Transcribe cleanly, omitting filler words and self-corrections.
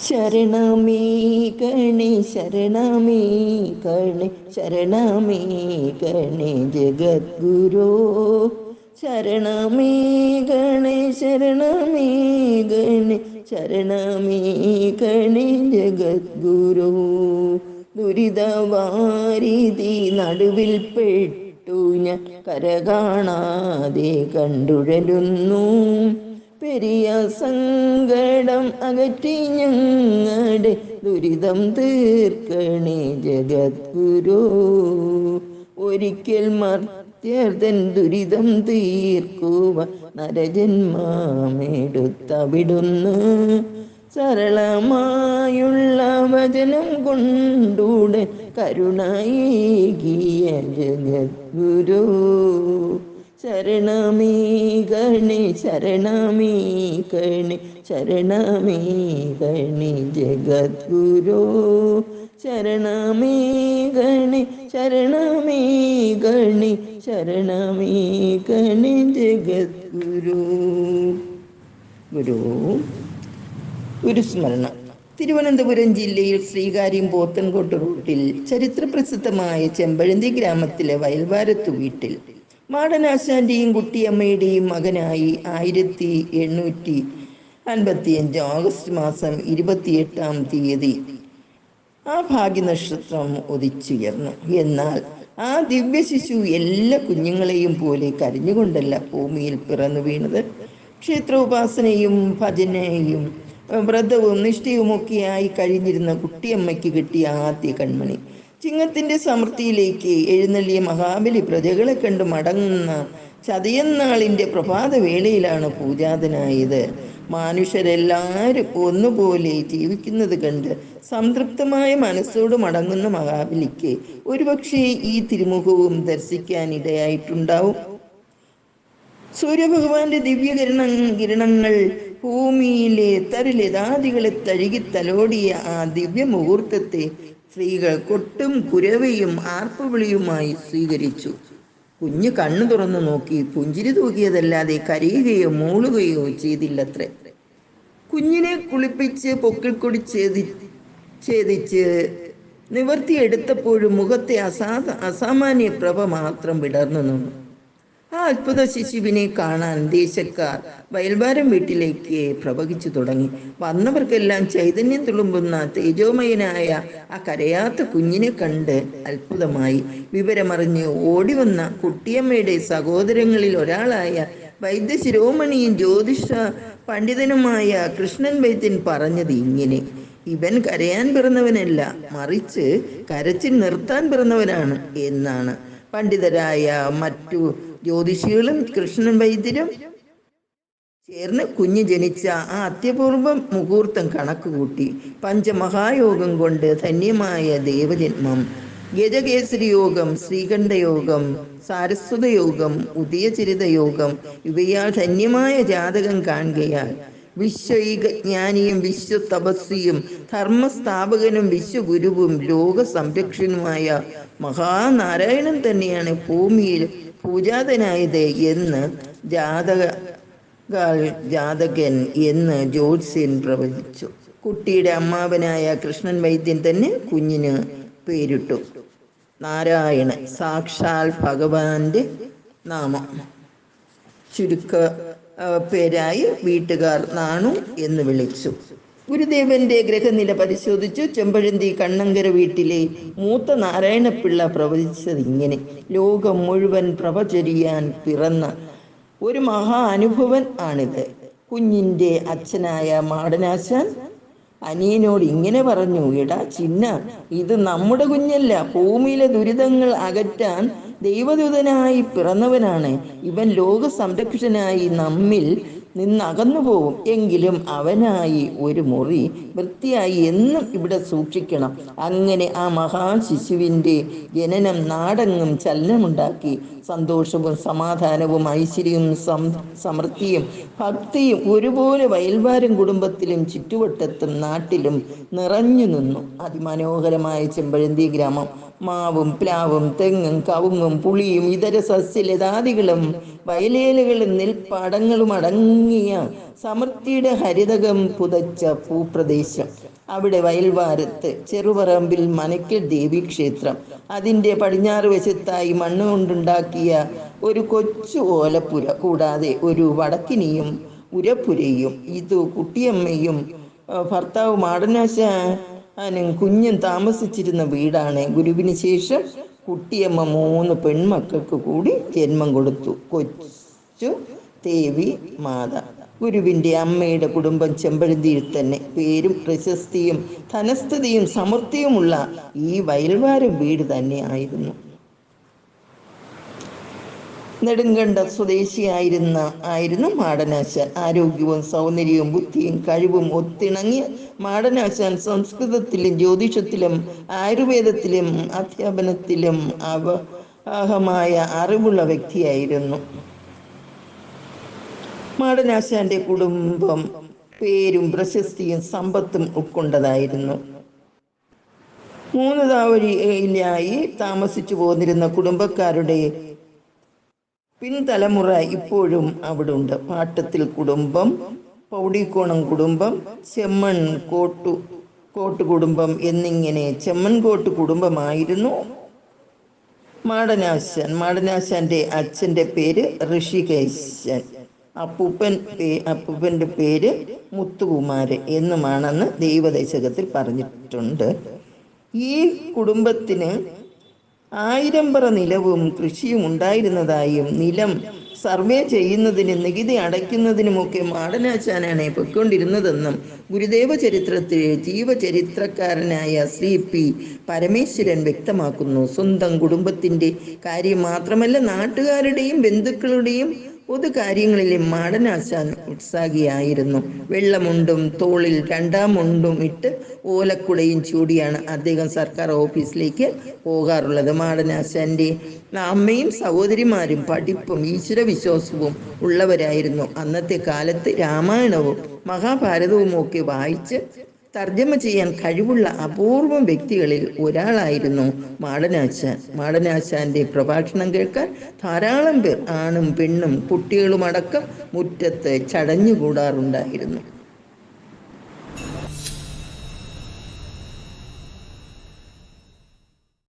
ശരണമേ ഗണേ ശരണമേ ഗണേ ശരണമേ ഗണേ ജഗദ്ഗുരു ശരണമേ ഗണേ ശരണമേ ഗണേ ശരണമേ ഗണേ ജഗദ്ഗുരു ദുരിതവാരിധി നടുവിൽ പെട്ടു ഞാൻ കരകാണാതെ കണ്ടുഴലുന്നു പെരിയ സങ്കടം അകറ്റി ഞങ്ങളുടെ ദുരിതം തീർക്കണേ ജഗദ്ഗുരു ഒരിക്കൽ മർത്യർതൻ ദുരിതം തീർക്കുവ നരജന്മമെടുത്തവിടുന്ന് സരളമായുള്ള വചനം കൊണ്ടൂടെ കരുണയേകിയ ജഗദ്ഗുരു ശരണമേ ഗണേ ശരണമേ ഗണേ ശരണമേ ഗണേ ജഗദ്ഗുരു ശരണമേ ഗണേ ശരണമേ ഗണേ ശരണമേ ഗണേ ജഗദ്ഗുരു. ഗുരുസ്മരണ. തിരുവനന്തപുരം ജില്ലയിൽ ശ്രീകാര്യം പോത്തൻകോട്ട് റൂട്ടിൽ ചരിത്രപ്രസിദ്ധമായ ചെമ്പഴന്തി ഗ്രാമത്തിലെ വയൽവാരത്തു വീട്ടിൽ മാടനാശാന്റെയും കുട്ടിയമ്മയുടെയും മകനായി 1855 ഓഗസ്റ്റ് മാസം 28 തീയതി ആ ഭാഗ്യനക്ഷത്രം ഉദിച്ചുയർന്നു. എന്നാൽ ആ ദിവ്യശിശു എല്ലാ കുഞ്ഞുങ്ങളെയും പോലെ കരഞ്ഞുകൊണ്ടല്ല ഭൂമിയിൽ പിറന്നു വീണത്. ക്ഷേത്രോപാസനയും ഭജനയും വ്രതവും നിഷ്ഠയുമൊക്കെയായി കഴിഞ്ഞിരുന്ന കുട്ടിയമ്മയ്ക്ക് കിട്ടിയ ആദ്യ കൺമണി ചിങ്ങത്തിന്റെ സമൃദ്ധിയിലേക്ക് എഴുന്നള്ളിയ മഹാബലി പ്രജകളെ കണ്ട് മടങ്ങുന്ന ചതയന്നാളിന്റെ പ്രഭാത വേളയിലാണ് പൂജാതനായത്. മനുഷ്യരെല്ലാവരും ഒന്നുപോലെ ജീവിക്കുന്നത് കണ്ട് സംതൃപ്തമായ മനസ്സോട് മടങ്ങുന്ന മഹാബലിക്ക് ഒരുപക്ഷെ ഈ തിരുമുഖവും ദർശിക്കാനിടയായിട്ടുണ്ടാവും. സൂര്യഭഗവാന്റെ കിരണങ്ങൾ ഭൂമിയിലെ തരുലതാദികളെ തഴുകി തലോടിയ ആ ദിവ്യ മുഹൂർത്തത്തെ സ്ത്രീകൾ കൊട്ടും കുരവയും ആർപ്പുവിളിയുമായി സ്വീകരിച്ചു. കുഞ്ഞ് കണ്ണു തുറന്നു നോക്കി പുഞ്ചിരി തൂക്കിയതല്ലാതെ കരയുകയോ മൂളുകയോ ചെയ്തില്ലത്രേ. കുഞ്ഞിനെ കുളിപ്പിച്ച് പൊക്കിൾക്കൊടി ഛേദിച്ച് നിവർത്തിയെടുത്തപ്പോഴും മുഖത്തെ അസാമാന്യ പ്രഭ മാത്രം വിടർന്നു നിന്നു. ആ അത്ഭുത ശിശുവിനെ കാണാൻ ദേശക്കാർ വയൽവാരം വീട്ടിലേക്ക് പ്രവഹിച്ചു തുടങ്ങി. വന്നവർക്കെല്ലാം ചൈതന്യം തുളുമ്പുന്ന തേജോമയനായ ആ കരയാത്ത കുഞ്ഞിനെ കണ്ട് അത്ഭുതമായി. വിവരമറിഞ്ഞ് ഓടിവന്ന കുട്ടിയമ്മയുടെ സഹോദരങ്ങളിൽ ഒരാളായ വൈദ്യശിരോമണിയും ജ്യോതിഷ പണ്ഡിതനുമായ കൃഷ്ണൻ വൈദ്യൻ പറഞ്ഞത് ഇങ്ങനെ: ഇവൻ കരയാൻ പിറന്നവനല്ല, മറിച്ച് കരച്ചിൽ നിർത്താൻ പിറന്നവനാണ് എന്നാണ്. പണ്ഡിതരായ മറ്റു ജ്യോതിഷികളും കൃഷ്ണൻ വൈദ്യരും ചേർന്ന് കുഞ്ഞ് ജനിച്ച ആ അത്യപൂർവ മുഹൂർത്തം കണക്കുകൂട്ടി. പഞ്ചമഹായോഗം കൊണ്ട് ധന്യമായ ദേവജന്മം, ഗജകേസരി യോഗം, ശ്രീകണ്ഠയോഗം, സാരസ്വത യോഗം, ഉദയചരിത യോഗം ഇവയാൽ ധന്യമായ ജാതകം കാണുകയാൽ വിശ്വൈകജ്ഞാനിയും വിശ്വതപസ്വിയും ധർമ്മസ്ഥാപകനും വിശ്വഗുരുവും ലോക സംരക്ഷനുമായ മഹാനാരായണൻ തന്നെയാണ് ഭൂമിയിൽ പൂജാതനായത് എന്ന് ജാതകൻ എന്ന് ജ്യോത്സ്യൻ പ്രവചിച്ചു. കുട്ടിയുടെ അമ്മാവനായ കൃഷ്ണൻ വൈദ്യൻ തന്നെ കുഞ്ഞിന് പേരിട്ടു. നാരായണൻ, സാക്ഷാൽ ഭഗവാന്റെ നാമം. ചുരുക്ക പേരായി വീട്ടുകാർ നാണു എന്ന് വിളിച്ചു. ഗുരുദേവന്റെ ഗ്രഹനില പരിശോധിച്ചു ചെമ്പഴന്തി കണ്ണങ്കര വീട്ടിലെ മൂത്ത നാരായണപിള്ള പ്രവചിച്ചത് ഇങ്ങനെ: ലോകം മുഴുവൻ പ്രഭചരിയാൻ പിറന്ന ഒരു മഹാ അനുഭവൻ ആണിത്. കുഞ്ഞിന്റെ അച്ഛനായ മാടനാശാൻ അനിയനോട് ഇങ്ങനെ പറഞ്ഞു: എടാ ചിന്ന, ഇത് നമ്മുടെ കുഞ്ഞല്ല, ഭൂമിയിലെ ദുരിതങ്ങൾ അകറ്റാൻ ദൈവദൂതനായി പിറന്നവനാണ്. ഇവൻ ലോക സംരക്ഷനായി നമ്മിൽ നിന്നകന്നു പോവും. എങ്കിലും അവനായി ഒരു മുറി വൃത്തിയായി എന്നും ഇവിടെ സൂക്ഷിക്കണം. അങ്ങനെ ആ മഹാശിശുവിൻ്റെ ജനനം നാടെങ്ങും ചലനമുണ്ടാക്കി. സന്തോഷവും സമാധാനവും ഐശ്വര്യവും സമൃദ്ധിയും ഭക്തിയും ഒരുപോലെ വയൽവാരം കുടുംബത്തിലും ചുറ്റുവട്ടത്തും നാട്ടിലും നിറഞ്ഞു നിന്നു. അതിമനോഹരമായ ചെമ്പഴന്തി ഗ്രാമം മാവും പ്ലാവും തെങ്ങും കവുങ്ങും പുളിയും ഇതര സസ്യലതാദികളും വയലേലകളും നെൽപ്പാടങ്ങളും അടങ്ങിയ മങ്ങിയ സമൃദ്ധിയുടെ ഹരിതകം പുതച്ച ഭൂപ്രദേശം. അവിടെ വയൽവാരത്ത് ചെറുപറമ്പിൽ മനയ്ക്കൽ ദേവീക്ഷേത്രം. അതിൻ്റെ പടിഞ്ഞാറ് വശത്തായി മണ്ണ് കൊണ്ടുണ്ടാക്കിയ ഒരു കൊച്ചു ഓലപ്പുര, കൂടാതെ ഒരു വടക്കിനിയും ഉരപ്പുരയും. ഇത് കുട്ടിയമ്മയും ഭർത്താവ് മാടനാശാനും കുഞ്ഞും താമസിച്ചിരുന്ന വീടാണ്. ഗുരുവിന് ശേഷം കുട്ടിയമ്മ 3 പെൺമക്കൾക്ക് കൂടി ജന്മം കൊടുത്തു. കൊച്ചു ദേവി മാത. ഗുരുവിൻ്റെ അമ്മയുടെ കുടുംബം ചെമ്പഴന്തിയിൽ തന്നെ. പേരും പ്രശസ്തിയും ധനസ്ഥിതിയും സമൃദ്ധിയുമുള്ള ഈ വയൽവാരം വീട് തന്നെയായിരുന്നു. നെടുങ്കണ്ട സ്വദേശിയായിരുന്നു മാടനാശാൻ. ആരോഗ്യവും സൗന്ദര്യവും ബുദ്ധിയും കഴിവും ഒത്തിണങ്ങിയ മാടനാശാൻ സംസ്കൃതത്തിലും ജ്യോതിഷത്തിലും ആയുർവേദത്തിലും അധ്യാപനത്തിലും അപാരമായ അറിവുള്ള വ്യക്തിയായിരുന്നു. മാടനാശാന്റെ കുടുംബം പേരും പ്രശസ്തിയും സമ്പത്തും ഉൾക്കൊണ്ടതായിരുന്നു. 3 താവഴിയിലായി താമസിച്ചു പോന്നിരുന്ന കുടുംബക്കാരുടെ പിൻതലമുറ ഇപ്പോഴും അവിടെ ഉണ്ട്. പാട്ടത്തിൽ കുടുംബം, പൗടിക്കോണം കുടുംബം, ചെമ്മൺ കോട്ട് കുടുംബം എന്നിങ്ങനെ ചെമ്മൻകോട്ട് കുടുംബമായിരുന്നു മാടനാശാന്റെ അച്ഛൻ്റെ പേര് ഋഷികേശൻ, അപ്പൂപ്പൻ്റെ പേര് മുത്തുകുമാരൻ എന്നുമാണെന്ന് ദൈവദശകത്തിൽ പറഞ്ഞിട്ടുണ്ട്. ഈ കുടുംബത്തിന് 1000 പറ നിലവും കൃഷിയും ഉണ്ടായിരുന്നതായും നിലം സർവേ ചെയ്യുന്നതിനും നികുതി അടയ്ക്കുന്നതിനുമൊക്കെ മാടനാശാനാണ് പൊയ്ക്കൊണ്ടിരുന്നതെന്നും ഗുരുദേവ ചരിത്രത്തിൽ ജീവചരിത്രകാരനായ ശ്രീ പി പരമേശ്വരൻ വ്യക്തമാക്കുന്നു. സ്വന്തം കുടുംബത്തിൻ്റെ കാര്യം മാത്രമല്ല, നാട്ടുകാരുടെയും ബന്ധുക്കളുടെയും പൊതുകാര്യങ്ങളിലും മാടനാശാൻ ഉത്സാഹിയായിരുന്നു. വെള്ളമുണ്ടും തോളിൽ 2ാം മുണ്ടും ഇട്ട് ഓലക്കുടയും ചൂടിയാണ് അദ്ദേഹം സർക്കാർ ഓഫീസിലേക്ക് പോകാറുള്ളത്. മാടനാശാന്റെ അമ്മയും സഹോദരിമാരും പഠിപ്പും ഈശ്വരവിശ്വാസവും ഉള്ളവരായിരുന്നു. അന്നത്തെ കാലത്ത് രാമായണവും മഹാഭാരതവും ഒക്കെ വായിച്ച് തർജ്ജമ ചെയ്യാൻ കഴിവുള്ള അപൂർവം വ്യക്തികളിൽ ഒരാളായിരുന്നു മാടനാശാൻ. മാടനാശാന്റെ പ്രഭാഷണം കേൾക്കാൻ ധാരാളം പേർ, ആണും പെണ്ണും കുട്ടികളുമടക്കം മുറ്റത്ത് ചടഞ്ഞുകൂടാറുണ്ടായിരുന്നു.